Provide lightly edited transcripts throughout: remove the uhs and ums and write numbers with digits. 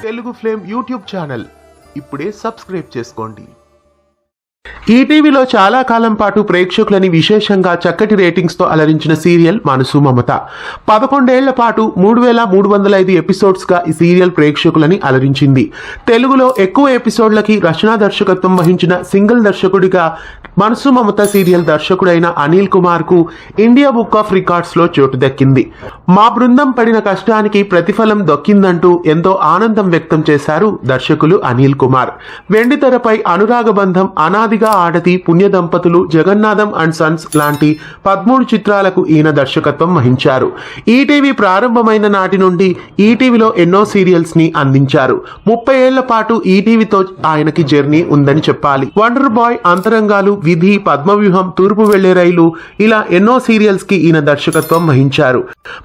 Telugu flame YouTube channel ఇప్పుడే subscribe చేసుకోండి. ఈటీవీలో చాలా కాలం పాటు ప్రేక్షకులని విశేషంగా చక్కటి రేటింగ్స్తో అలరించిన సీరియల్ మనసు మమత. 11 ఏళ్ల పాటు 3305 ఎపిసోడ్స్గా ఈ సీరియల్ ప్రేక్షకులని అలరించింది. తెలుగులో ఎక్కువ ఎపిసోడ్లకి రచనా దర్శకత్వం వహించిన సింగిల్ దర్శకుడిగా మనసు మమత సీరియల్ దర్శకుడైన అనిల్ కుమార్కు ఇండియా బుక్ ఆఫ్ రికార్డ్స్లో చోటు దక్కింది. మా బృందం పడిన కష్టానికి ప్రతిఫలం దొక్కిందంటూ ఎంతో ఆనందం వ్యక్తం చేశారు దర్శకులు అనిల్ కుమార్. వెండితెరపై అనురాగ బంధం, అనాదిగా ఆడతి, పుణ్య దంపతులు, జగన్నాథం అండ్ సన్స్ లాంటి 13 చిత్రాలకు ఈయన దర్శకత్వం వహించారు. ఈటీవీ ప్రారంభమైన నాటి నుండి ఈటీవీలో ఎన్నో సీరియల్స్ ని అందించారు. 30 ఏళ్ల పాటు ఈటీవీతో ఆయనకి జర్నీ ఉందని చెప్పాలి. వండర్ బాయ్, అంతరంగాలు, విధి, పద్మవ్యూహం, తూర్పు వెళ్లే రైలు ఇలా ఎన్నో సీరియల్స్ కి ఈయన దర్శకత్వం వహించారు.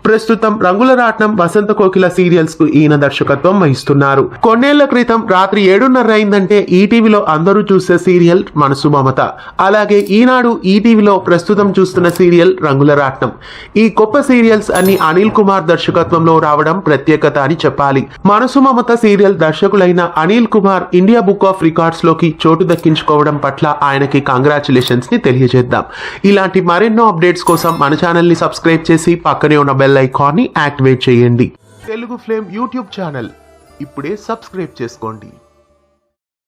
ప్రస్తుతం రంగుల రాట్నం, వసంత కోకిల సీరియల్స్ కు ఈయన దర్శకత్వం వహిస్తున్నారు. కొన్నేళ్ల క్రితం రాత్రి 7:30 అయిందంటే ఈటీవీలో అందరూ చూసే సీరియల్ మనసు మమత. అలాగే ఈనాడు ఈటీవీలో ప్రస్తుతం చూస్తున్న సీరియల్ రంగుల రాట్నం. ఈ గొప్ప సీరియల్స్ అన్ని అనిల్ కుమార్ దర్శకత్వంలో రావడం ప్రత్యేకత అని చెప్పాలి. మనసు మమత సీరియల్ దర్శకులైన Anil Kumar India book of records లోకి చోటు దక్కించుకోవడం పట్ల ఆయనకి కంగ్రాచులేషన్స్ ని తెలియజేద్దాం. ఇలాంటి మరెన్నో అప్డేట్స్ కోసం మన ఛానల్ ని సబ్స్క్రైబ్ చేసి పక్కనే ఉన్న బెల్ ఐకాన్ ని యాక్టివేట్ చేయండి. తెలుగు ఫ్లేమ్ యూట్యూబ్ ఛానల్ ఇప్పుడే సబ్స్క్రైబ్ చేసుకోండి.